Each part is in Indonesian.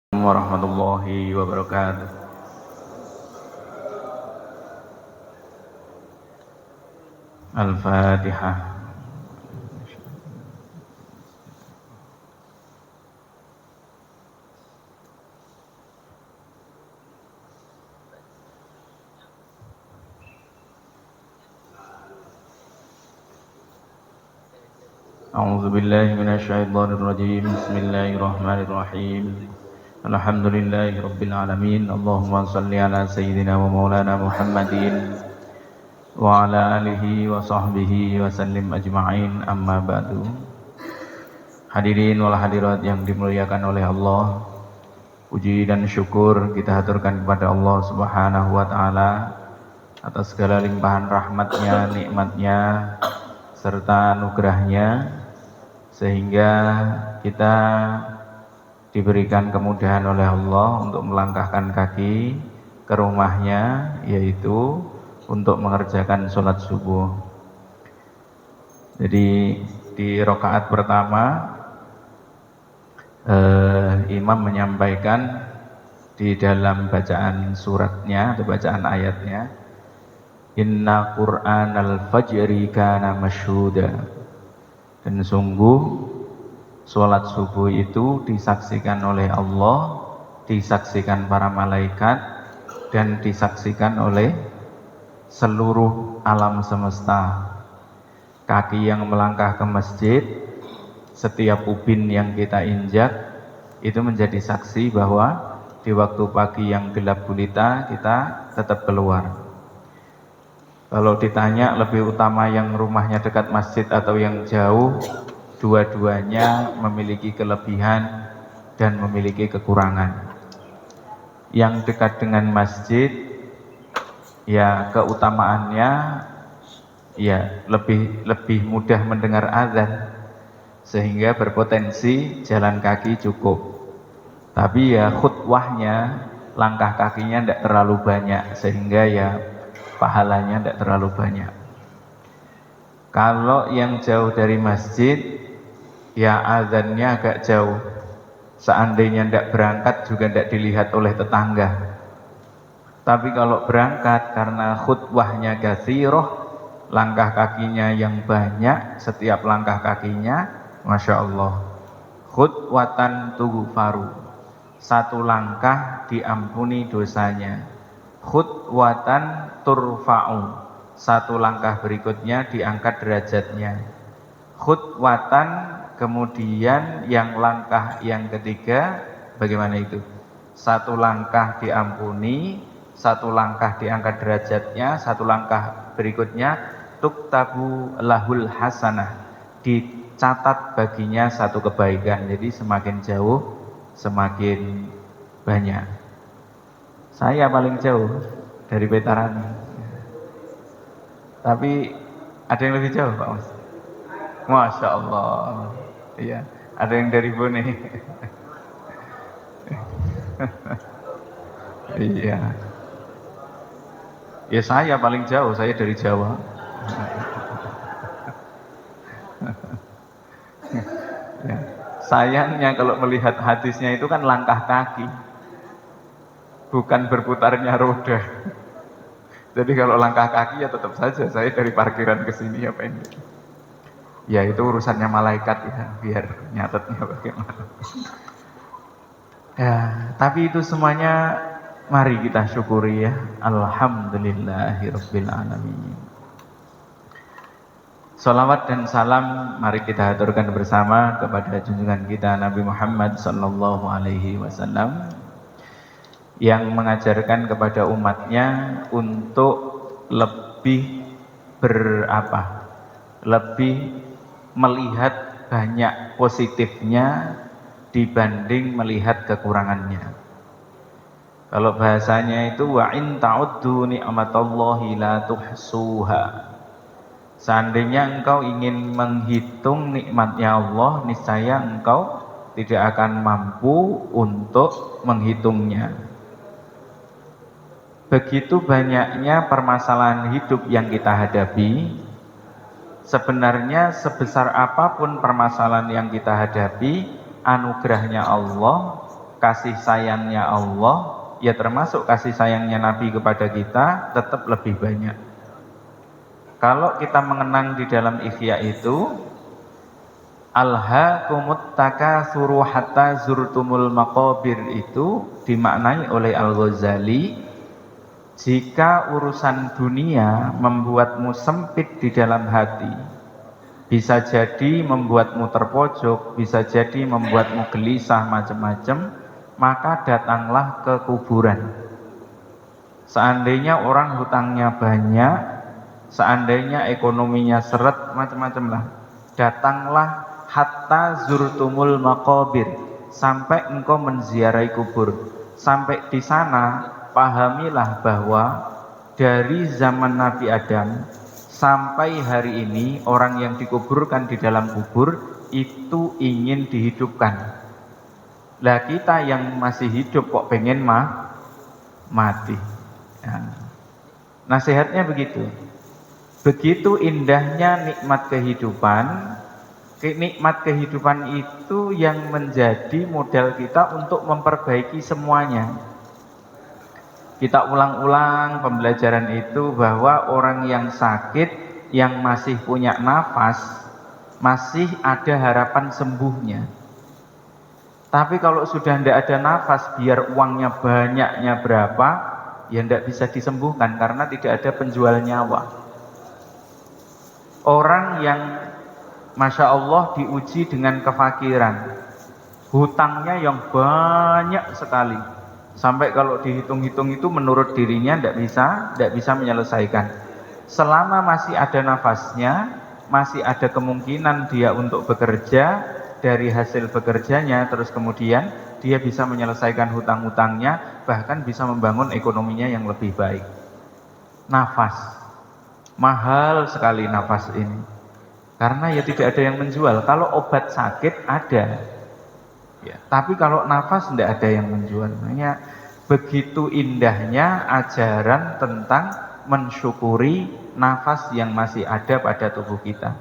Warahmatullahi wabarakatuh. Al-Fatihah. A'udzu billahi minasyaitonir rajim. Bismillahirrahmanirrahim. Alhamdulillahi rabbil alamin. Allahumma shalli ala sayyidina wa maulana Muhammadin wa ala alihi wa sahbihi wa sallim ajma'in, amma ba'du. Hadirin wal hadirat yang dimuliakan oleh Allah, puji dan syukur kita haturkan kepada Allah Subhanahu wa taala atas segala limpahan rahmatnya, nikmatnya, serta anugerahnya, sehingga kita diberikan kemudahan oleh Allah untuk melangkahkan kaki ke rumahnya, yaitu untuk mengerjakan sholat subuh. Jadi di rakaat pertama imam menyampaikan di dalam bacaan suratnya atau bacaan ayatnya, Inna Qur'anal fajri kana masyhuda. Dan sungguh sholat subuh itu disaksikan oleh Allah, disaksikan para malaikat, dan disaksikan oleh seluruh alam semesta. Kaki yang melangkah ke masjid, setiap ubin yang kita injak, itu menjadi saksi bahwa di waktu pagi yang gelap gulita kita tetap keluar. Kalau ditanya lebih utama yang rumahnya dekat masjid atau yang jauh, dua-duanya memiliki kelebihan dan memiliki kekurangan. Yang dekat dengan masjid, ya keutamaannya ya lebih mudah mendengar azan, sehingga berpotensi jalan kaki cukup. Tapi ya khutwahnya, langkah kakinya tidak terlalu banyak, sehingga ya pahalanya tidak terlalu banyak. Kalau yang jauh dari masjid, ya azannya agak jauh. Seandainya tidak berangkat juga tidak dilihat oleh tetangga. Tapi kalau berangkat, karena khutwahnya katsiroh, langkah kakinya yang banyak, setiap langkah kakinya, Masya Allah, khutwatan tughfaru, satu langkah diampuni dosanya. Khutwatan turfa'u, satu langkah berikutnya diangkat derajatnya. Khutwatan, kemudian yang langkah yang ketiga bagaimana itu? Satu langkah diampuni, satu langkah diangkat derajatnya, satu langkah berikutnya tuktabu lahul hasanah, dicatat baginya satu kebaikan. Jadi semakin jauh semakin banyak. Saya paling jauh dari Veteran, tapi ada yang lebih jauh Pak Mas. Masya Allah. Iya, ada yang dari Bone. Iya. Ya saya paling jauh, saya dari Jawa. Ya. Sayangnya kalau melihat hadisnya itu kan langkah kaki, bukan berputarnya roda. Jadi kalau langkah kaki ya tetap saja saya dari parkiran ke sini ya pendek. Ya itu urusannya malaikat ya, biar nyatetnya bagaimana. Ya, tapi itu semuanya mari kita syukuri ya. Alhamdulillahirabbil alamin. Salawat dan salam mari kita haturkan bersama kepada junjungan kita Nabi Muhammad sallallahu alaihi wasallam, yang mengajarkan kepada umatnya untuk lebih lebih melihat banyak positifnya dibanding melihat kekurangannya. Kalau bahasanya itu wa in ta'uddu ni'matallahi la tuhsuha. Seandainya engkau ingin menghitung nikmatnya Allah, niscaya engkau tidak akan mampu untuk menghitungnya. Begitu banyaknya permasalahan hidup yang kita hadapi, sebenarnya sebesar apapun permasalahan yang kita hadapi, anugerahnya Allah kasih sayangnya Allah, ya termasuk kasih sayangnya Nabi kepada kita, tetap lebih banyak. Kalau kita mengenang di dalam Ihya itu, alhaakumut takatsuru hatta zurtumul maqabir, itu dimaknai oleh Al-Ghazali, jika urusan dunia membuatmu sempit di dalam hati, bisa jadi membuatmu terpojok, bisa jadi membuatmu gelisah macam-macam, maka datanglah ke kuburan. Seandainya orang hutangnya banyak, seandainya ekonominya seret, macam-macam lah, datanglah hatta zurtumul maqabir, sampai engkau menziarahi kubur. Sampai di sana pahamilah bahwa dari zaman Nabi Adam sampai hari ini, orang yang dikuburkan di dalam kubur itu ingin dihidupkan. Lah kita yang masih hidup kok pengen mati. Ya. Nasihatnya begitu. Begitu indahnya nikmat kehidupan. Nikmat kehidupan itu yang menjadi modal kita untuk memperbaiki semuanya. Kita ulang-ulang pembelajaran itu, bahwa orang yang sakit, yang masih punya nafas, masih ada harapan sembuhnya. Tapi kalau sudah tidak ada nafas, biar uangnya banyaknya berapa, ya tidak bisa disembuhkan karena tidak ada penjual nyawa. Orang yang Masya Allah diuji dengan kefakiran, hutangnya yang banyak sekali, sampai kalau dihitung-hitung itu menurut dirinya tidak bisa menyelesaikan. Selama masih ada nafasnya, masih ada kemungkinan dia untuk bekerja, dari hasil bekerjanya terus kemudian dia bisa menyelesaikan hutang-hutangnya, bahkan bisa membangun ekonominya yang lebih baik. Nafas, mahal sekali nafas ini. Karena ya tidak ada yang menjual. Kalau obat sakit ada, ya, tapi kalau nafas tidak ada yang menjual. Makanya begitu indahnya ajaran tentang mensyukuri nafas yang masih ada pada tubuh kita.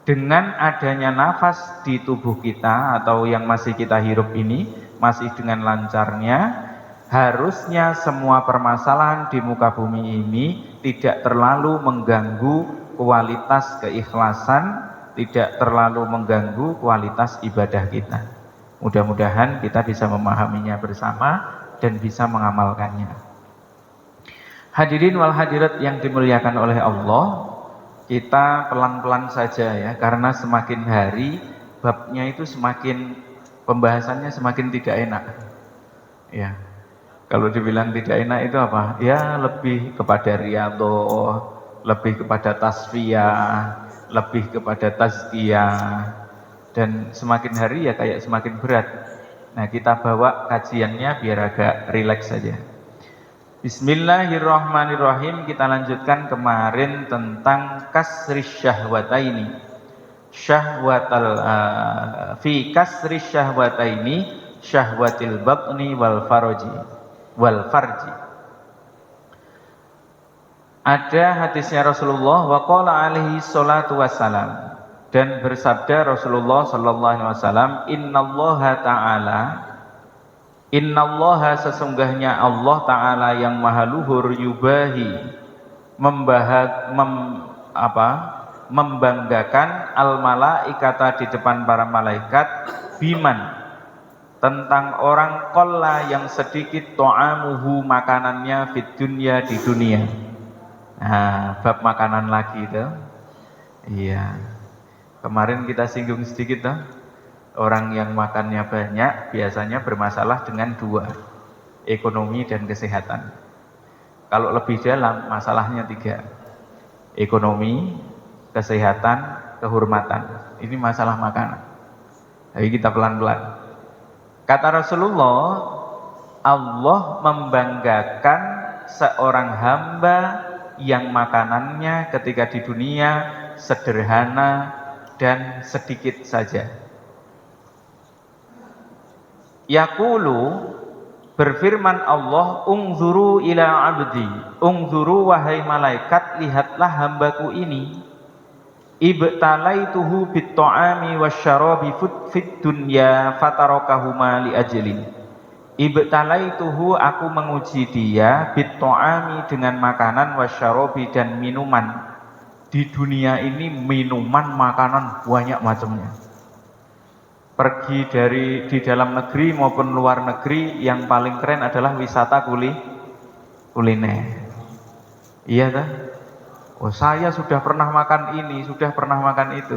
Dengan adanya nafas di tubuh kita atau yang masih kita hirup ini, masih dengan lancarnya, harusnya semua permasalahan di muka bumi ini tidak terlalu mengganggu kualitas keikhlasan, tidak terlalu mengganggu kualitas ibadah kita. Mudah-mudahan kita bisa memahaminya bersama dan bisa mengamalkannya. Hadirin wal hadirat yang dimuliakan oleh Allah, kita pelan-pelan saja ya, karena semakin hari babnya itu semakin, pembahasannya semakin tidak enak. Ya, kalau dibilang tidak enak itu apa? Ya lebih kepada riyadhah, lebih kepada tasfiyah, lebih kepada tazkiyah, dan semakin hari ya kayak semakin berat. Nah, kita bawa kajiannya biar agak rileks saja. Bismillahirrahmanirrahim. Kita lanjutkan kemarin tentang kasris syahwataini. Fi kasris syahwataini, syahwatil batni wal farji. Ada hadisnya Rasulullah, wa qala alaihi salatu wassalam, dan bersabda Rasulullah sallallahu alaihi wasallam, innallaha sesungguhnya Allah taala yang maha luhur, yubahi membanggakan al malaikata di depan para malaikat, biman tentang orang qalla yang sedikit ta'amuhu makanannya, fid dunya di dunia. Nah, bab makanan lagi itu. Iya. Kemarin kita singgung sedikit tuh. Orang yang makannya banyak biasanya bermasalah dengan dua, ekonomi dan kesehatan. Kalau lebih dalam masalahnya tiga, ekonomi, kesehatan, kehormatan. Ini masalah makanan. Jadi kita pelan-pelan. Kata Rasulullah, Allah membanggakan seorang hamba yang makanannya ketika di dunia sederhana dan sedikit saja. Yaqulu, berfirman Allah, ungzuru ila abdi, ungzuru wahai malaikat, lihatlah hambaku ini, ibtalaituhu bit ta'ami wasyarabi fid dunya fatarakahuma li ajlin. Ibtalaituhu, aku menguji dia, bitto'ami, dengan makanan, wasyarobi, dan minuman. Di dunia ini minuman, makanan banyak macamnya. Pergi di dalam negeri maupun luar negeri, yang paling keren adalah wisata kuliner. Iya kan? Oh, saya sudah pernah makan ini, sudah pernah makan itu.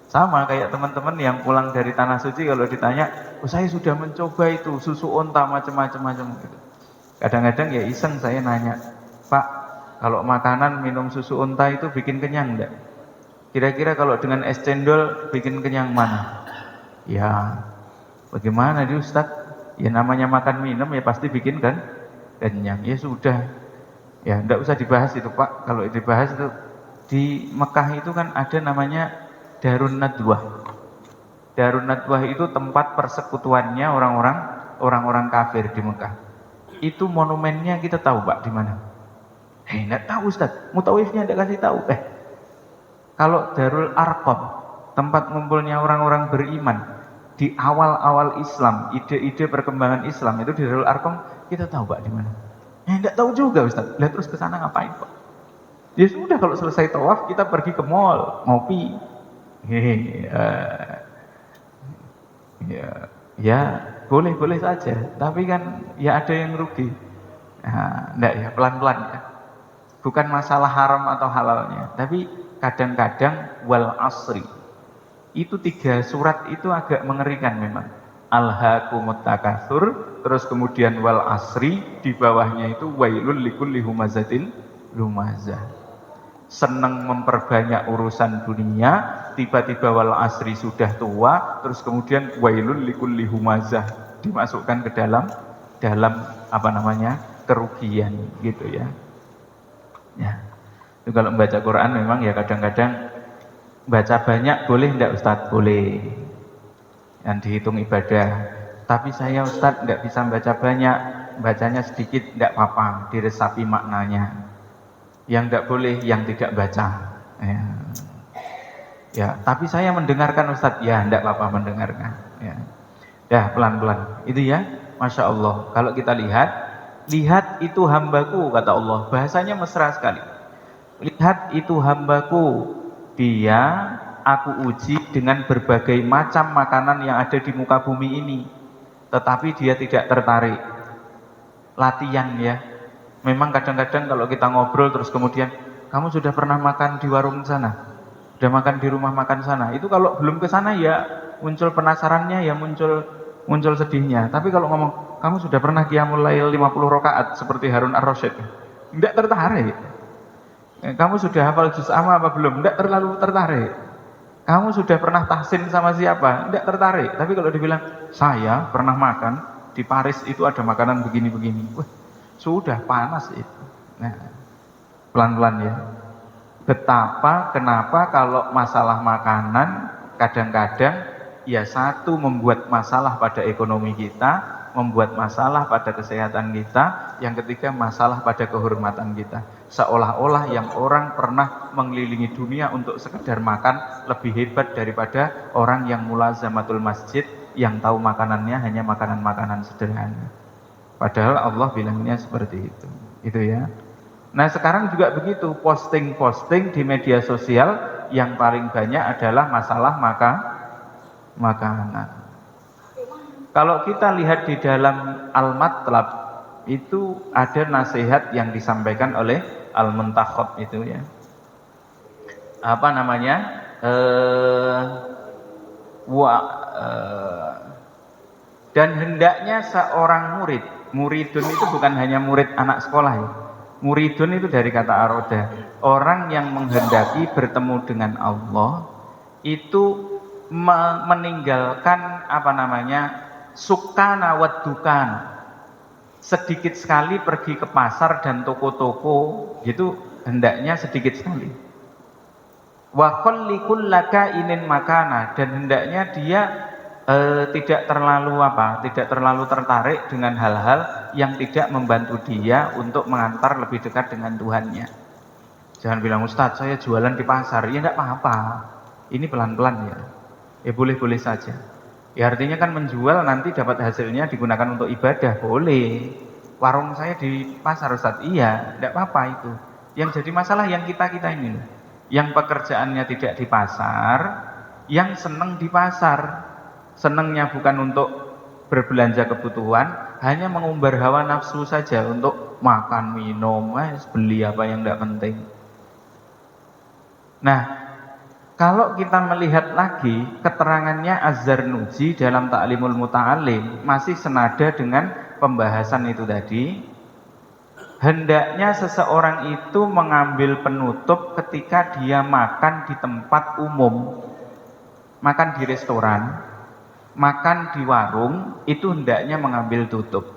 Sama kayak teman-teman yang pulang dari Tanah Suci, kalau ditanya, oh saya sudah mencoba itu susu onta macam-macam gitu. Kadang-kadang ya iseng saya nanya, Pak, kalau makanan minum susu onta itu bikin kenyang enggak? Kira-kira kalau dengan es cendol bikin kenyang mana? Ya, bagaimana di Ustaz? Ya namanya makan minum ya pasti bikin kan kenyang. Ya sudah, ya enggak usah dibahas itu Pak. Kalau dibahas itu, di Mekah itu kan ada namanya Darun Nadwah. Darun Nadwah itu tempat persekutuannya orang-orang kafir di Mekah. Itu monumennya kita tahu Pak di mana? Enggak tahu Ustaz. Mutawifnya enggak kasih tahu. Kalau Darul Arqam, tempat ngumpulnya orang-orang beriman di awal-awal Islam, ide-ide perkembangan Islam itu di Darul Arqam, kita tahu Pak di mana? Enggak tahu juga Ustaz. Lihat terus ke sana ngapain Pak? Ya sudah, kalau selesai tawaf kita pergi ke mall, ngopi. Ya boleh saja, tapi kan ya ada yang rugi. Enggak ya, pelan-pelan ya. Bukan masalah haram atau halalnya, tapi kadang-kadang wal asri. Itu 3 surat itu agak mengerikan memang. Alhaakumut takatsur, terus kemudian wal asri, di bawahnya itu wailul likulli humazatil lumazah. Senang memperbanyak urusan dunia, tiba-tiba wal asri sudah tua, terus kemudian wailul likulli humazah, dimasukkan ke dalam apa namanya, kerugian gitu ya. Ya. Itu kalau membaca Quran memang ya kadang-kadang baca banyak boleh enggak Ustadz? Boleh. Yang dihitung ibadah. Tapi saya Ustadz enggak bisa membaca banyak, bacanya sedikit enggak apa-apa, diresapi maknanya. Yang enggak boleh yang tidak baca. Ya, tapi saya mendengarkan Ustadz, ya enggak apa-apa mendengarkan. Ya, pelan-pelan. Itu ya, Masya Allah. Kalau kita lihat itu hambaku, kata Allah. Bahasanya mesra sekali. Lihat itu hambaku, dia aku uji dengan berbagai macam makanan yang ada di muka bumi ini, tetapi dia tidak tertarik. Latihan ya. Memang kadang-kadang kalau kita ngobrol terus kemudian, kamu sudah pernah makan di warung sana? Sudah makan di rumah makan sana? Itu kalau belum ke sana ya muncul penasarannya, ya muncul sedihnya. Tapi kalau ngomong, kamu sudah pernah qiyamul lail 50 rakaat seperti Harun Ar-Rasyid? Enggak tertarik. Kamu sudah hafal juz amma apa belum? Enggak terlalu tertarik. Kamu sudah pernah tahsin sama siapa? Enggak tertarik. Tapi kalau dibilang, saya pernah makan di Paris itu ada makanan begini-begini. Wah, sudah panas itu. Nah, pelan-pelan ya. Kenapa kalau masalah makanan kadang-kadang ya satu membuat masalah pada ekonomi kita, membuat masalah pada kesehatan kita, yang ketiga masalah pada kehormatan kita. Seolah-olah yang orang pernah mengelilingi dunia untuk sekedar makan lebih hebat daripada orang yang mulazamatul masjid yang tahu makanannya hanya makanan-makanan sederhana. Padahal Allah bilangnya seperti itu. Itu ya. Nah sekarang juga begitu, posting-posting di media sosial yang paling banyak adalah masalah makanan. Kalau kita lihat di dalam Al-Matlab itu ada nasihat yang disampaikan oleh Al-Muntakhab itu ya. Apa namanya? Dan hendaknya seorang muridun itu bukan hanya murid anak sekolah ya. Muridun itu dari kata aroda, orang yang menghendaki bertemu dengan Allah itu meninggalkan apa namanya, sukana wadukan, sedikit sekali pergi ke pasar dan toko-toko gitu, hendaknya sedikit sekali. Wa qallikul laka inin makana, dan hendaknya dia tidak terlalu tertarik dengan hal-hal yang tidak membantu dia untuk mengantar lebih dekat dengan Tuhannya. Jangan bilang, Ustadz saya jualan di pasar. Ya enggak apa-apa, ini pelan-pelan ya. Ya boleh-boleh saja. Ya artinya kan menjual nanti dapat hasilnya digunakan untuk ibadah, boleh. Warung saya di pasar Ustaz, iya, tidak apa-apa itu. Yang jadi masalah yang kita-kita ini loh. Yang pekerjaannya tidak di pasar, yang seneng di pasar. Senengnya bukan untuk berbelanja kebutuhan, hanya mengumbar hawa nafsu saja untuk makan, minum, beli apa yang tidak penting. Nah, kalau kita melihat lagi keterangannya Az-Zarnuji dalam Ta'limul Muta'alim masih senada dengan pembahasan itu tadi. Hendaknya seseorang itu mengambil penutup ketika dia makan di tempat umum, makan di restoran, makan di warung, itu hendaknya mengambil tutup.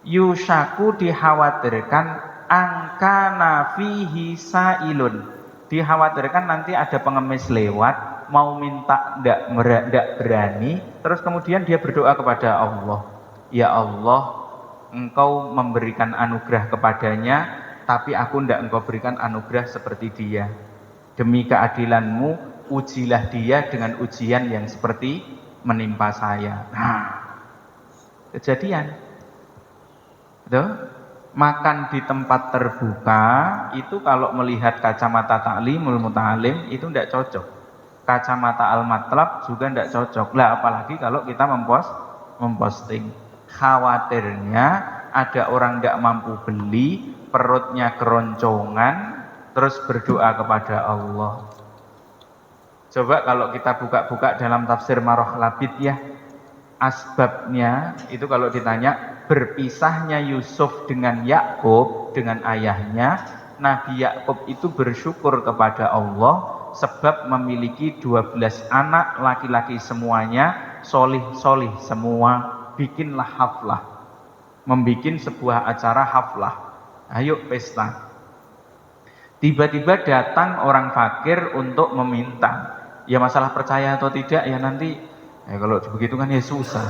Yushaku dikhawatirkan angka nafihi sa'ilun, dikhawatirkan nanti ada pengemis lewat mau minta ndak berani, terus kemudian dia berdoa kepada Allah, ya Allah, Engkau memberikan anugerah kepadanya, tapi aku ndak Engkau berikan anugerah seperti dia. Demi keadilanmu, ujilah dia dengan ujian yang seperti menimpa saya. Nah, kejadian makan di tempat terbuka itu kalau melihat kacamata Ta'limul Muta'alim itu tidak cocok, kacamata Al-Matlab juga tidak cocok lah, apalagi kalau kita memposting. Khawatirnya ada orang tidak mampu beli, perutnya keroncongan, terus berdoa kepada Allah. Coba kalau kita buka-buka dalam tafsir Marah Labid ya, asbabnya itu kalau ditanya berpisahnya Yusuf dengan Yakub, dengan ayahnya, Nabi Yakub itu bersyukur kepada Allah sebab memiliki 12 anak laki-laki semuanya solih-solih semua. Bikinlah haflah, membikin sebuah acara haflah, ayo pesta. Tiba-tiba datang orang fakir untuk meminta, ya masalah percaya atau tidak ya nanti, kalau begitu kan ya susah.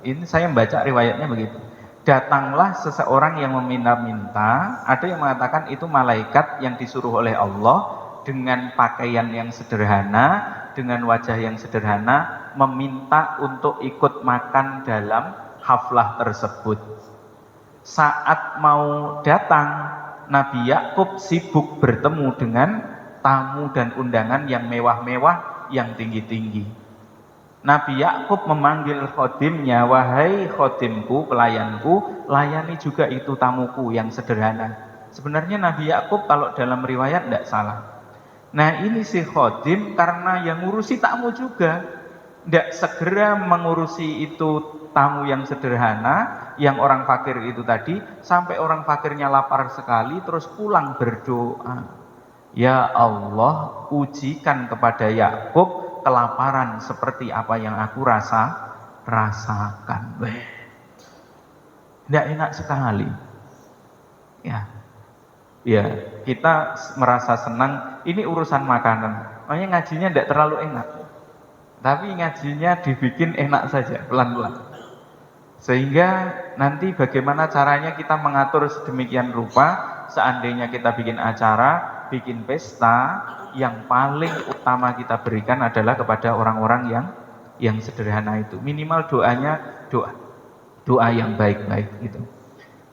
Ini saya membaca riwayatnya begitu. Datanglah seseorang yang meminta-minta, ada yang mengatakan itu malaikat yang disuruh oleh Allah dengan pakaian yang sederhana, dengan wajah yang sederhana, meminta untuk ikut makan dalam haflah tersebut. Saat mau datang, Nabi Yakub sibuk bertemu dengan tamu dan undangan yang mewah-mewah, yang tinggi-tinggi. Nabi Yakub memanggil khodimnya, wahai khodimku, pelayanku, layani juga itu tamuku yang sederhana. Sebenarnya Nabi Yakub kalau dalam riwayat tidak salah. Nah ini si khodim karena yang ngurusi tamu juga, tidak segera mengurusi itu tamu yang sederhana, yang orang fakir itu tadi, sampai orang fakirnya lapar sekali, terus pulang berdoa, ya Allah, ujikan kepada Yakub kelaparan seperti apa yang aku rasakan. Tidak enak sekali. Ya, kita merasa senang. Ini urusan makanan. Makanya ngajinya tidak terlalu enak. Tapi ngajinya dibikin enak saja, pelan-pelan. Sehingga nanti bagaimana caranya kita mengatur sedemikian rupa, seandainya kita bikin acara, bikin pesta, yang paling utama kita berikan adalah kepada orang-orang yang sederhana itu. Minimal doanya doa yang baik-baik gitu.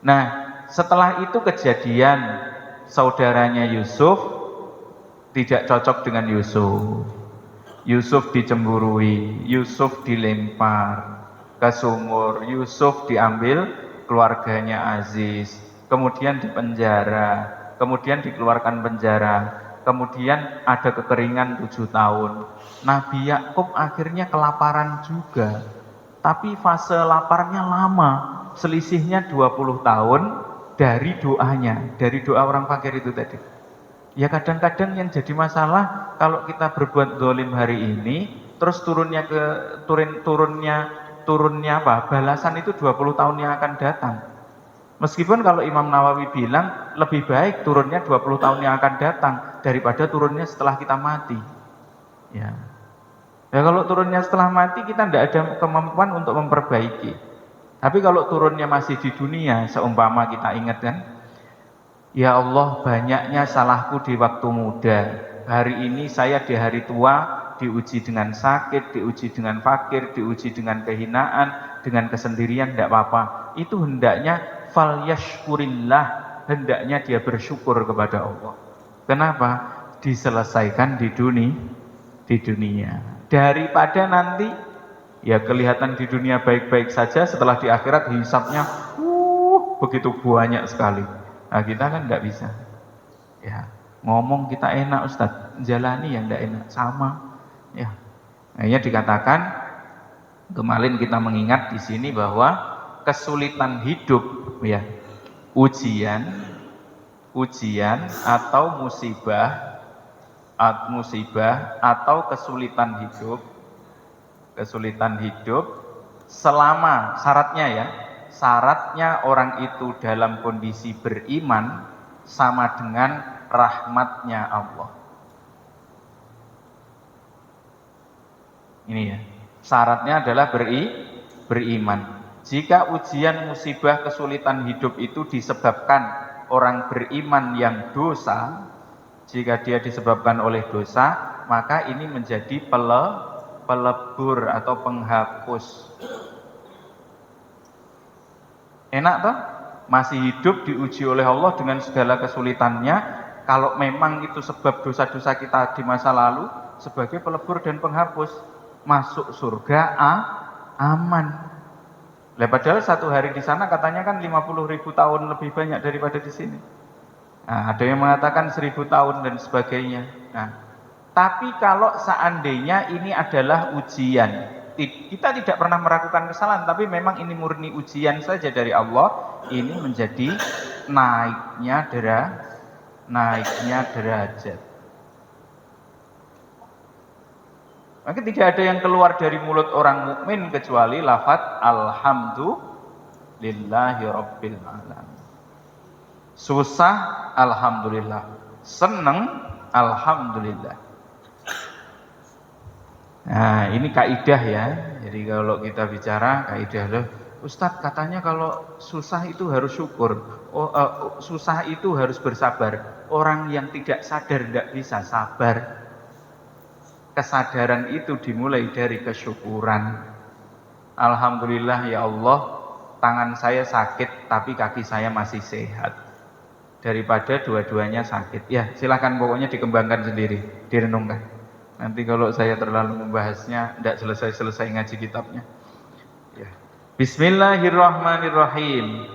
Nah, setelah itu kejadian saudaranya Yusuf tidak cocok dengan Yusuf. Yusuf dicemburui, Yusuf dilempar ke sumur, Yusuf diambil keluarganya Aziz, kemudian dipenjara, kemudian dikeluarkan penjara, kemudian ada kekeringan 7 tahun. Nabi Yakub akhirnya kelaparan juga, tapi fase laparnya lama, selisihnya 20 tahun dari doanya, dari doa orang fakir itu tadi. Ya kadang-kadang yang jadi masalah kalau kita berbuat zalim hari ini, terus turunnya balasan itu 20 tahun yang akan datang. Meskipun kalau Imam Nawawi bilang lebih baik turunnya 20 tahun yang akan datang daripada turunnya setelah kita mati. Ya kalau turunnya setelah mati kita tidak ada kemampuan untuk memperbaiki. Tapi kalau turunnya masih di dunia, seumpama kita ingat kan, ya Allah, banyaknya salahku di waktu muda. Hari ini saya di hari tua diuji dengan sakit, diuji dengan fakir, diuji dengan kehinaan, dengan kesendirian, tidak apa-apa. Itu hendaknya falyashkurillah, hendaknya dia bersyukur kepada Allah. Kenapa? Diselesaikan di dunia. Daripada nanti ya kelihatan di dunia baik-baik saja, setelah di akhirat hisabnya begitu banyak sekali. Nah, kita kan nggak bisa. Ya, ngomong kita enak Ustadz, jalani yang tidak enak sama. Ya, akhirnya dikatakan kemarin kita mengingat di sini bahwa kesulitan hidup, ya, ujian atau musibah atau kesulitan hidup selama syaratnya orang itu dalam kondisi beriman sama dengan rahmatnya Allah. Ini ya, syaratnya adalah beriman. Jika ujian, musibah, kesulitan hidup itu disebabkan orang beriman yang dosa, jika dia disebabkan oleh dosa, maka ini menjadi pelebur atau penghapus. Enak toh? Masih hidup diuji oleh Allah dengan segala kesulitannya. Kalau memang itu sebab dosa-dosa kita di masa lalu, sebagai pelebur dan penghapus, masuk surga aman. Lah padahal satu hari di sana katanya kan 50.000 tahun lebih banyak daripada di sini. Nah, ada yang mengatakan 1000 tahun dan sebagainya. Nah, tapi kalau seandainya ini adalah ujian, kita tidak pernah melakukan kesalahan, tapi memang ini murni ujian saja dari Allah, ini menjadi naiknya derajat. Maka tidak ada yang keluar dari mulut orang mukmin kecuali lafaz alhamdulillahi rabbil alamin. Susah, alhamdulillah. Seneng, alhamdulillah. Nah, ini kaidah ya. Jadi kalau kita bicara kaidah loh, Ustadz katanya kalau susah itu harus syukur. Susah itu harus bersabar. Orang yang tidak sadar tidak bisa sabar. Kesadaran itu dimulai dari kesyukuran. Alhamdulillah ya Allah, tangan saya sakit tapi kaki saya masih sehat. Daripada dua-duanya sakit. Ya, silakan pokoknya dikembangkan sendiri, direnungkan. Nanti kalau saya terlalu membahasnya, tidak selesai-selesai ngaji kitabnya. Ya. Bismillahirrahmanirrahim.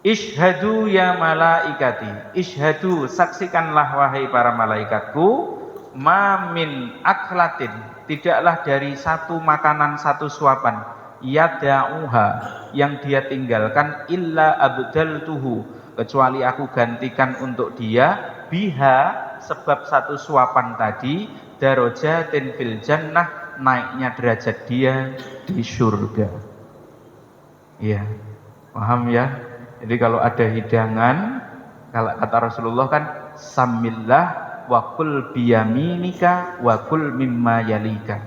Ishhadu ya malaikati. Ishhadu, saksikanlah wahai para malaikatku. Ma min aklatin, tidaklah dari satu makanan, satu suapan, yada'uha, yang dia tinggalkan, illa abdaltuhu, kecuali aku gantikan untuk dia, biha, sebab satu suapan tadi, darajatin fil jannah, naiknya derajat dia di surga. Iya, paham ya? Jadi kalau ada hidangan, kalau kata Rasulullah kan, samillah wa kul biyaminika wa kul mimma yalika.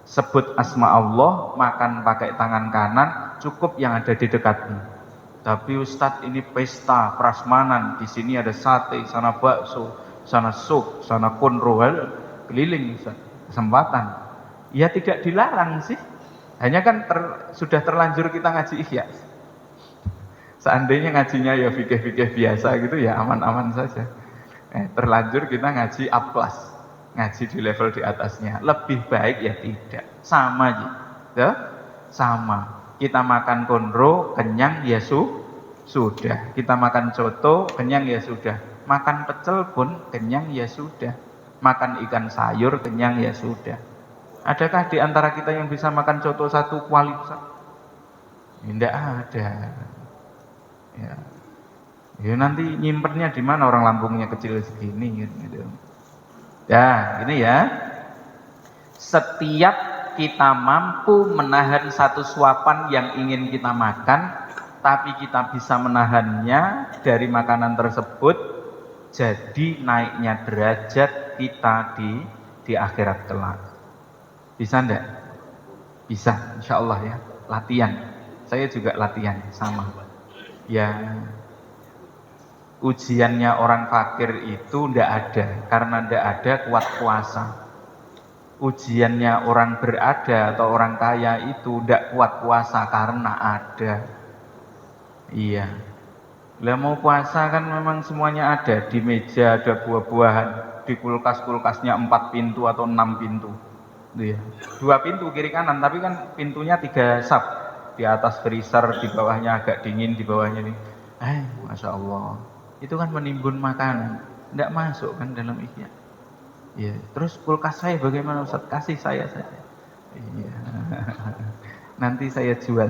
Sebut asma Allah, makan pakai tangan kanan, cukup yang ada di dekatmu. Tapi Ustadz ini pesta prasmanan, di sini ada sate, sana bakso, sana sup, sana konrohal, keliling Ustadz. Kesempatan. Ya tidak dilarang sih. Hanya kan sudah terlanjur kita ngaji ihya. Seandainya ngajinya ya fikih-fikih biasa gitu ya aman-aman saja. Terlanjur kita ngaji A+, ngaji di level di atasnya. Lebih baik ya tidak, sama aja, ya? Sama. Kita makan konro, kenyang ya sudah. Kita makan coto, kenyang ya sudah. Makan pecel pun kenyang ya sudah. Makan ikan sayur, kenyang ya sudah. Adakah di antara kita yang bisa makan coto satu kualitas? Tidak ada. Ya. Ya nanti nyimpennya di mana, orang lambungnya kecil segini gitu. Ya, gini ya. Setiap kita mampu menahan satu suapan yang ingin kita makan, tapi kita bisa menahannya dari makanan tersebut, jadi naiknya derajat kita di akhirat kelak. Bisa enggak? Bisa, insya Allah ya. Latihan. Saya juga latihan sama. Ya. Ujiannya orang fakir itu ndak ada, karena ndak ada kuat puasa. ujiannya orang berada atau orang kaya itu tidak kuat puasa karena ada. Iya. Lah mau puasa kan memang semuanya ada, di meja ada buah-buahan, di kulkas-kulkasnya 4 pintu atau 6 pintu. Iya. 2 pintu kiri kanan, tapi kan pintunya 3 sub. Di atas freezer, di bawahnya agak dingin, di bawahnya ini. Masya Allah. Itu kan menimbun makanan, tidak masuk kan dalam ihya. Iya. Terus kulkas saya bagaimana Ustaz? Kasih saya saja. Iya. Nanti saya jual.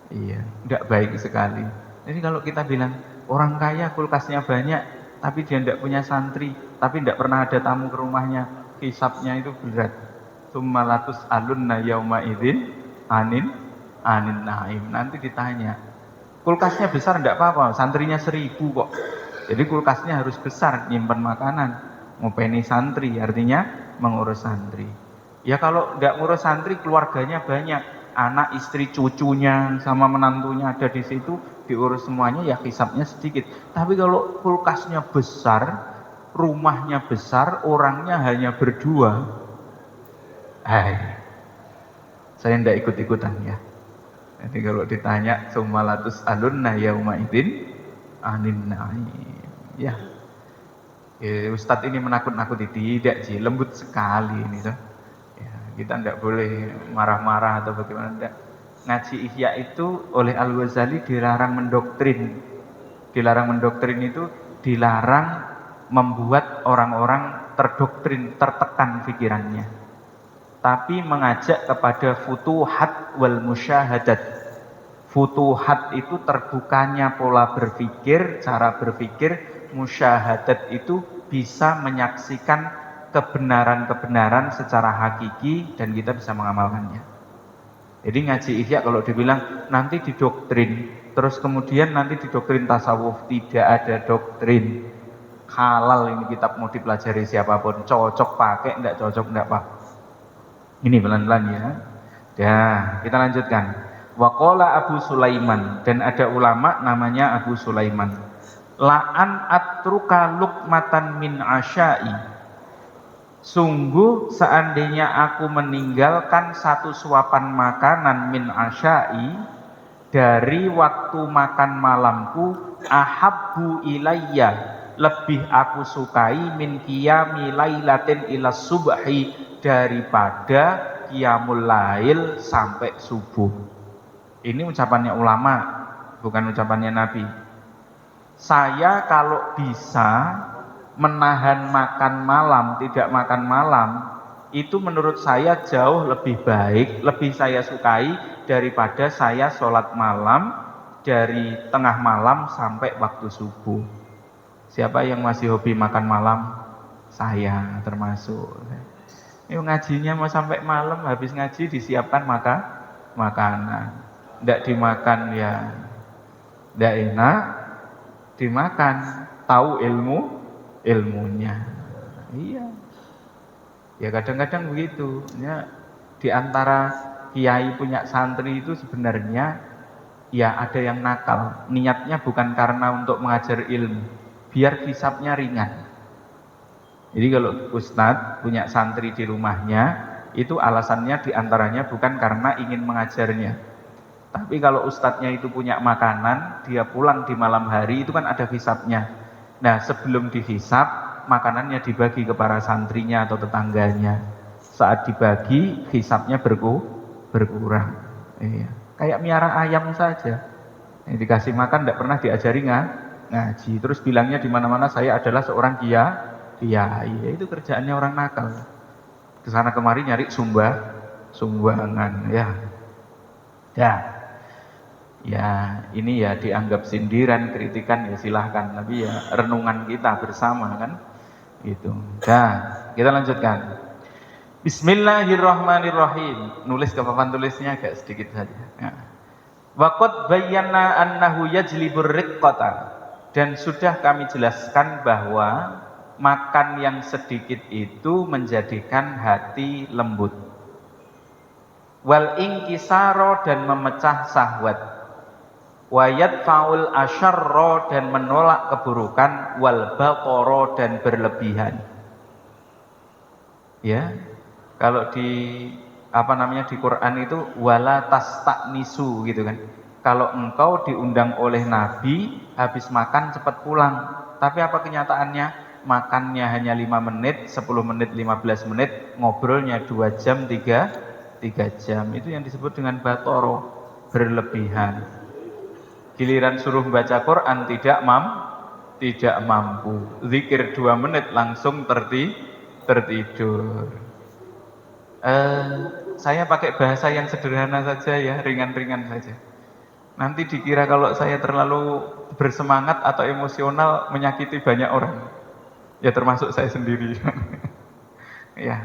Iya, tidak baik sekali. Jadi kalau kita bilang orang kaya kulkasnya banyak, tapi dia tidak punya santri, tapi tidak pernah ada tamu ke rumahnya, hisabnya itu berat. Summalatus alunna yauma idzin anin naim. Nanti ditanya, kulkasnya besar tidak apa-apa, santrinya 1000 kok. Jadi kulkasnya harus besar, nyimpan makanan, ngopeni santri, artinya mengurus santri. Ya kalau tidak ngurus santri, keluarganya banyak. Anak, istri, cucunya, sama menantunya ada di situ, diurus semuanya, ya hisabnya sedikit. Tapi kalau kulkasnya besar, rumahnya besar, orangnya hanya berdua, saya tidak ikut-ikutan ya. Jadi kalau ditanya, summalatus alunna yauma idzin anin naim. Ya, Ustadz ini menakut-nakuti, tidak sih, lembut sekali ini tuh. Kita tidak boleh marah-marah atau bagaimana, tidak. Ngaji ihya itu oleh Al-Ghazali dilarang mendoktrin. Dilarang mendoktrin itu dilarang membuat orang-orang terdoktrin, tertekan pikirannya. Tapi mengajak kepada futuhat wal musyahadat. Futuhat itu terbukanya pola berpikir, cara berpikir. Musyahadat itu bisa menyaksikan kebenaran-kebenaran secara hakiki dan kita bisa mengamalkannya. Jadi ngaji ihya kalau dibilang nanti didoktrin, terus kemudian nanti didoktrin tasawuf, tidak ada doktrin. Halal ini kitab mau dipelajari siapapun, cocok pakai, tidak cocok tidak apa. Ini pelan-pelan ya. Kita lanjutkan. Waqala Abu Sulaiman, dan ada ulama namanya Abu Sulaiman. La'an atruka luqmatan min asyai. Sungguh seandainya aku meninggalkan satu suapan makanan min asyai dari waktu makan malamku, ahabbu ilayya, lebih aku sukai min qiyami lailatin ila subhi, daripada qiyamul lail sampai subuh. Ini ucapannya ulama, bukan ucapannya Nabi. Saya kalau bisa menahan makan malam, tidak makan malam, itu menurut saya jauh lebih baik, lebih saya sukai daripada saya sholat malam dari tengah malam sampai waktu subuh. Siapa yang masih hobi makan malam? Saya termasuk. Ini ngajinya mau sampai malam, habis ngaji disiapkan makanan. Tidak dimakan ya tidak enak, dimakan tahu ilmunya. Iya. Ya kadang-kadang begitu. Ya, di antara kiai punya santri itu sebenarnya ya ada yang nakal. Niatnya bukan karena untuk mengajar ilmu, biar hisabnya ringan. Jadi kalau ustadz punya santri di rumahnya, itu alasannya diantaranya bukan karena ingin mengajarnya. Tapi kalau ustadznya itu punya makanan, dia pulang di malam hari, itu kan ada hisabnya. Nah sebelum dihisab, makanannya dibagi ke para santrinya atau tetangganya. Saat dibagi, hisabnya berkurang. Iya. Kayak miara ayam saja. Dikasih makan tidak pernah diajari ngaji. Terus bilangnya di mana-mana saya adalah seorang kiai. Itu kerjaannya orang nakal. Kesana kemari nyari sumbangan. Ya ini ya dianggap sindiran, kritikan ya silahkan, tapi ya renungan kita bersama kan itu. Kita lanjutkan. Bismillahirrahmanirrahim. Nulis ke papan tulisnya agak sedikit saja. Wa qad bayyana annahu yajlibur riqqata, dan sudah kami jelaskan bahwa makan yang sedikit itu menjadikan hati lembut. Wal inkisaro, dan memecah syahwat. Wayat faul asyarro, dan menolak keburukan. Wal baqoro, dan berlebihan. Ya, kalau di di Quran itu wala tastanisu gitu kan. Kalau engkau diundang oleh Nabi, habis makan cepat pulang. Tapi apa kenyataannya? Makannya hanya 5 menit, 10 menit, 15 menit, ngobrolnya 2 jam, 3 jam. Itu yang disebut dengan batoro, berlebihan. Giliran suruh baca Quran tidak mampu. Zikir 2 menit langsung tertidur. Saya pakai bahasa yang sederhana saja ya, ringan-ringan saja. Nanti dikira kalau saya terlalu bersemangat atau emosional menyakiti banyak orang. Ya termasuk saya sendiri. Ya,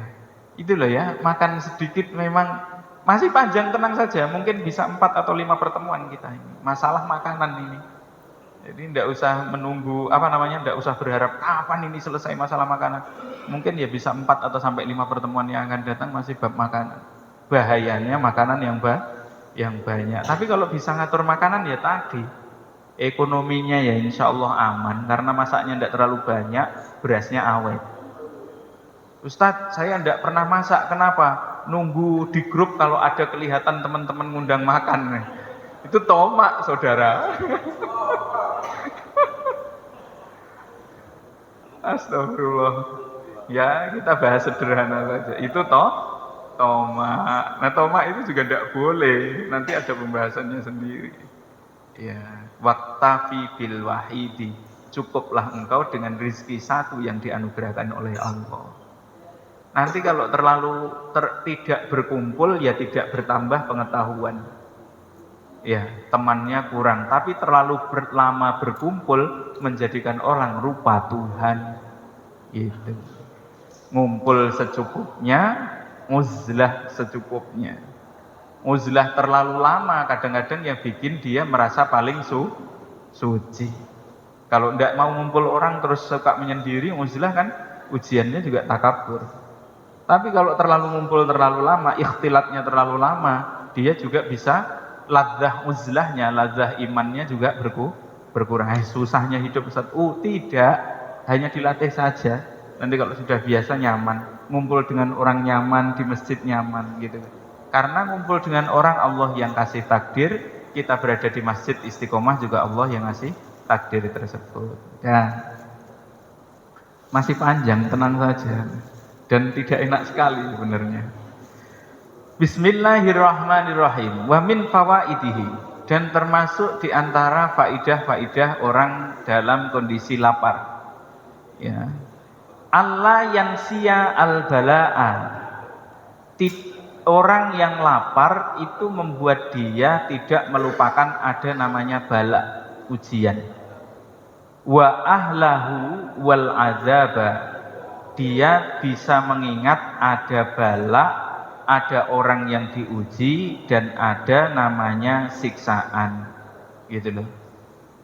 itu loh ya, makan sedikit memang masih panjang, tenang saja. Mungkin bisa 4 atau 5 pertemuan kita ini. Masalah makanan ini. Jadi tidak usah menunggu, tidak usah berharap kapan ini selesai masalah makanan. Mungkin ya bisa 4 atau sampai 5 pertemuan yang akan datang masih bab makanan. Bahayanya makanan yang banyak. Tapi kalau bisa ngatur makanan ya tadi, ekonominya ya insya Allah aman. Karena masaknya tidak terlalu banyak, berasnya awet. Ustadz, saya tidak pernah masak, kenapa? Nunggu di grup kalau ada kelihatan teman-teman ngundang makan. Itu tomak, saudara. Astagfirullah. Ya, kita bahas sederhana saja. Itu tomak. Nah, tomak itu juga tidak boleh. Nanti ada pembahasannya sendiri. Ya, waktafi bil wahidi. Cukuplah engkau dengan rizki satu yang dianugerahkan oleh Allah. Nanti kalau terlalu tidak berkumpul, ya tidak bertambah pengetahuan. Ya, temannya kurang, tapi terlalu lama berkumpul menjadikan orang rupa Tuhan. Gitu. Ngumpul secukupnya, uzlah secukupnya. Uzlah terlalu lama kadang-kadang yang bikin dia merasa paling suci. Kalau tidak mau ngumpul orang terus suka menyendiri, uzlah kan ujiannya juga takabur. Tapi kalau terlalu ngumpul terlalu lama, ikhtilatnya terlalu lama, dia juga bisa ladzah uzlahnya, ladzah imannya juga berkurang. Susahnya hidup Ustaz. Tidak, hanya dilatih saja. Nanti kalau sudah biasa nyaman, ngumpul dengan orang nyaman, di masjid nyaman gitu. Karena ngumpul dengan orang Allah yang kasih takdir, kita berada di masjid istiqomah juga Allah yang ngasih takdir tersebut. Ya. Masih panjang, tenang saja. Dan tidak enak sekali sebenarnya. Bismillahirrahmanirrahim. Wa min fawaidihi, dan termasuk diantara faidah-faidah orang dalam kondisi lapar. Ya. Allah yansiya al-bala'a. Orang yang lapar itu membuat dia tidak melupakan ada namanya bala, ujian. Wa ahlahu wal azaba. Dia bisa mengingat ada bala, ada orang yang diuji, dan ada namanya siksaan. Gitu loh.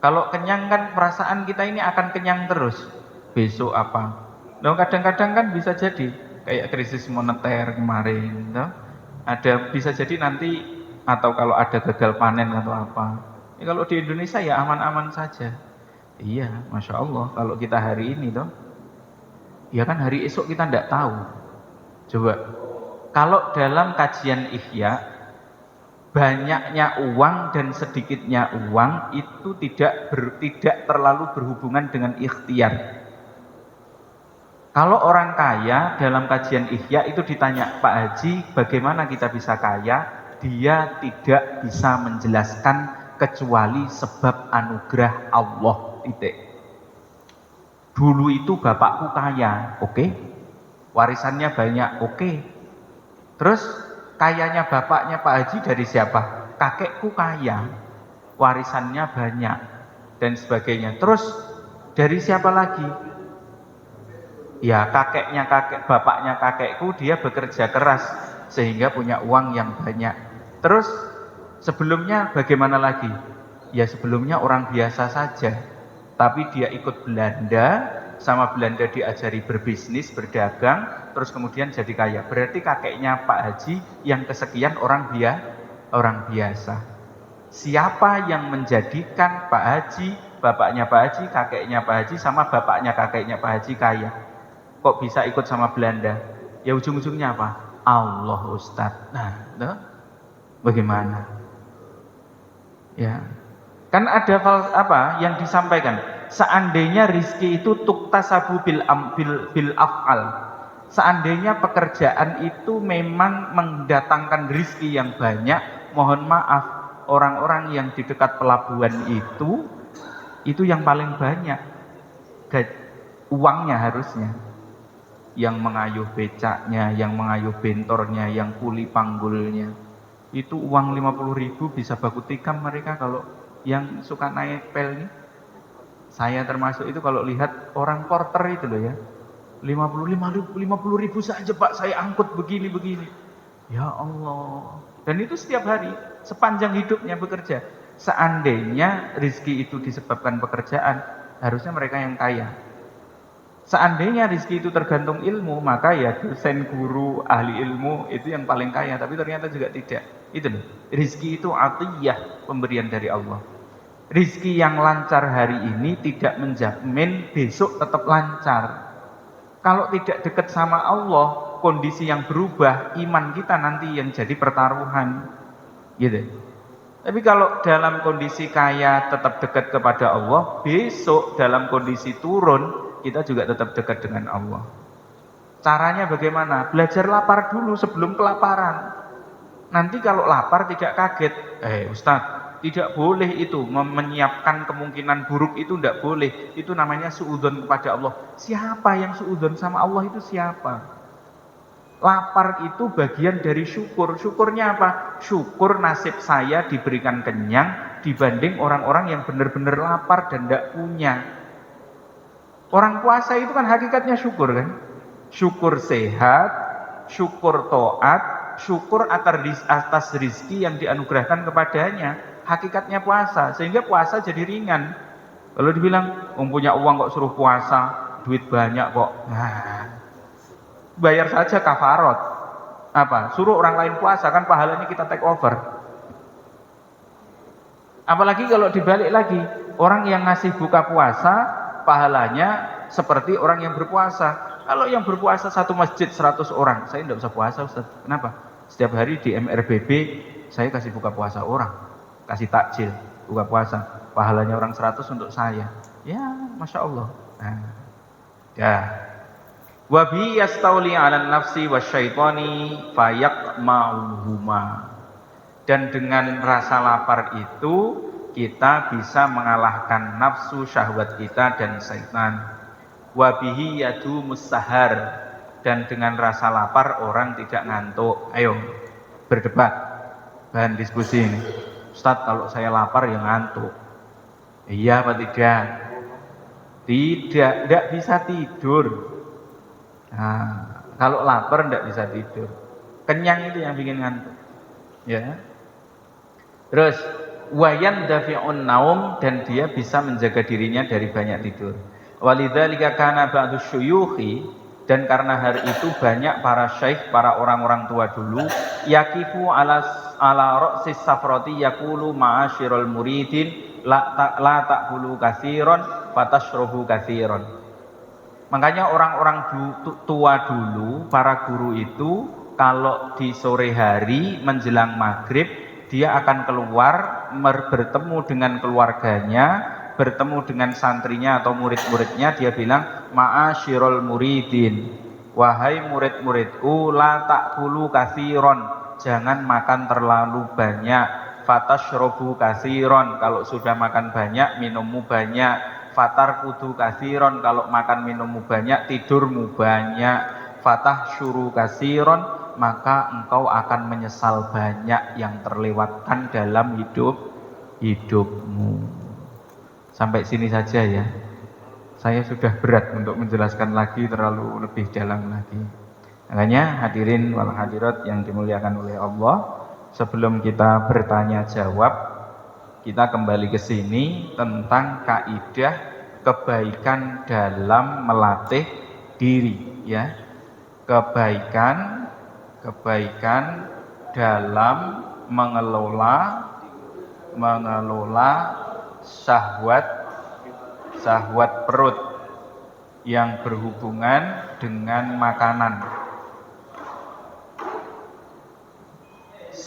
Kalau kenyang kan perasaan kita ini akan kenyang terus. Besok apa? Loh, kadang-kadang kan bisa jadi kayak krisis moneter kemarin, toh? Ada bisa jadi nanti, atau kalau ada gagal panen atau apa. Ya, kalau di Indonesia ya aman-aman saja. Iya, masya Allah. Kalau kita hari ini toh, ya kan hari esok kita tidak tahu. Coba, kalau dalam kajian Ihya, banyaknya uang dan sedikitnya uang itu tidak terlalu berhubungan dengan ikhtiar. Kalau orang kaya dalam kajian Ihya itu ditanya, Pak Haji, bagaimana kita bisa kaya? Dia tidak bisa menjelaskan kecuali sebab anugerah Allah. Titik. Dulu itu bapakku kaya, oke. Warisannya banyak, oke. Terus kayanya bapaknya Pak Haji dari siapa? Kakekku kaya, warisannya banyak, dan sebagainya. Terus dari siapa lagi? Ya bapaknya kakekku, dia bekerja keras sehingga punya uang yang banyak. Terus sebelumnya bagaimana lagi? Ya sebelumnya orang biasa saja, tapi dia ikut Belanda, sama Belanda diajari berbisnis, berdagang, terus kemudian jadi kaya. Berarti kakeknya Pak Haji yang kesekian orang biasa. Siapa yang menjadikan Pak Haji, bapaknya Pak Haji, kakeknya Pak Haji, sama bapaknya kakeknya Pak Haji kaya? Kok bisa ikut sama Belanda? Ya ujung-ujungnya apa? Allah Ustadz. Nah, tuh, bagaimana? Ya, kan ada apa yang disampaikan. Seandainya rizki itu tuktasabu bil af'al. Seandainya pekerjaan itu memang mendatangkan rizki yang banyak, mohon maaf, orang-orang yang di dekat pelabuhan itu yang paling banyak uangnya harusnya. Yang mengayuh becaknya, yang mengayuh bentornya, yang kuli panggulnya. Itu uang 50.000 bisa baku tikam mereka kalau yang suka naik pel nih. Saya termasuk itu kalau lihat orang porter itu loh ya. 50.000 saja Pak saya angkut begini. Ya Allah. Dan itu setiap hari, sepanjang hidupnya bekerja. Seandainya rizki itu disebabkan pekerjaan, harusnya mereka yang kaya. Seandainya rizki itu tergantung ilmu, maka ya dosen, guru, ahli ilmu itu yang paling kaya. Tapi ternyata juga tidak. Itu loh. Rizki itu atiyah, pemberian dari Allah. Rizki yang lancar hari ini tidak menjamin besok tetap lancar. Kalau tidak dekat sama Allah, kondisi yang berubah, iman kita nanti yang jadi pertaruhan. Gitu. Tapi kalau dalam kondisi kaya tetap dekat kepada Allah, besok dalam kondisi turun kita juga tetap dekat dengan Allah. Caranya bagaimana? Belajar lapar dulu sebelum kelaparan. Nanti kalau lapar tidak kaget. Ustadz, tidak boleh itu menyiapkan kemungkinan buruk itu tidak boleh. Itu namanya suudzon kepada Allah. Siapa yang suudzon sama Allah itu siapa? Lapar itu bagian dari syukur. Syukurnya apa? Syukur nasib saya diberikan kenyang dibanding orang-orang yang benar-benar lapar dan tidak punya. Orang puasa itu kan hakikatnya syukur kan? Syukur sehat, syukur taat, syukur atas rizki yang dianugerahkan kepadanya. Hakikatnya puasa, sehingga puasa jadi ringan. Kalau dibilang, punya uang kok suruh puasa, duit banyak kok. Nah, bayar saja kafarot. Apa? Suruh orang lain puasa, kan pahalanya kita take over. Apalagi kalau dibalik lagi, orang yang ngasih buka puasa, pahalanya seperti orang yang berpuasa. Kalau yang berpuasa satu masjid 100 orang, saya tidak usah puasa Ustaz. Kenapa? Setiap hari di MRBB saya kasih buka puasa orang, kasih takjil buka puasa, pahalanya orang 100 untuk saya. Ya, Masya Allah. Nah, ya. Wabi yastauli 'alan nafsi wasyaitani fayaqma'uhuma. Dan dengan rasa lapar itu kita bisa mengalahkan nafsu syahwat kita dan syaitan. Wabihi yadu mustahar. Dan dengan rasa lapar orang tidak ngantuk. Ayo berdebat, bahan diskusi ini. Ustadz, kalau saya lapar ya ngantuk. Iya apa tidak? Tidak bisa tidur. Nah, kalau lapar tidak bisa tidur. Kenyang itu yang bikin ngantuk. Ya. Terus wayan dafi'un naum, dan dia bisa menjaga dirinya dari banyak tidur. Walidzalika kana ba'du syuyukhi, dan karena hari itu banyak para syekh, para orang-orang tua dulu, yakifu ala ra'sis safrati yaqulu ma'asyiral muridin la ta'kulu katsiran fatashrabu katsiran. Makanya orang-orang tua dulu, para guru itu kalau di sore hari menjelang maghrib dia akan keluar bertemu dengan keluarganya, bertemu dengan santrinya atau murid-muridnya. Dia bilang, ma'asyirul muridin, wahai murid-muridku, la ta'kulu katsiran, jangan makan terlalu banyak. Fatashrobu katsiran, kalau sudah makan banyak minummu banyak. Fatar kudu katsiran, kalau makan minummu banyak tidurmu banyak. Fatah syuru katsiran, maka engkau akan menyesal banyak yang terlewatkan dalam hidupmu. Sampai sini saja ya. Saya sudah berat untuk menjelaskan lagi, terlalu lebih dalam lagi. Makanya hadirin wal hadirat yang dimuliakan oleh Allah, sebelum kita bertanya jawab, kita kembali ke sini tentang kaidah kebaikan dalam melatih diri ya. Kebaikan dalam mengelola syahwat perut yang berhubungan dengan makanan.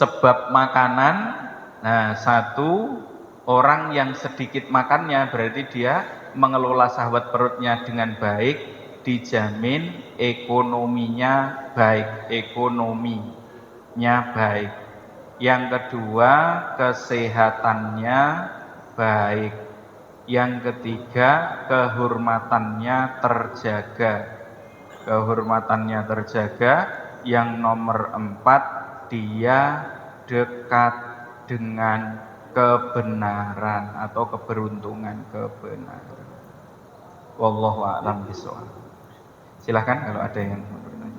sebab makanan. Nah, satu, orang yang sedikit makannya berarti dia mengelola syahwat perutnya dengan baik, dijamin ekonominya baik. Yang kedua, kesehatannya baik. Yang ketiga, kehormatannya terjaga. Yang nomor 4, dia dekat dengan kebenaran atau keberuntungan kebenaran. Wallahu a'lam bishawab. Silahkan kalau ada yang mau bertanya.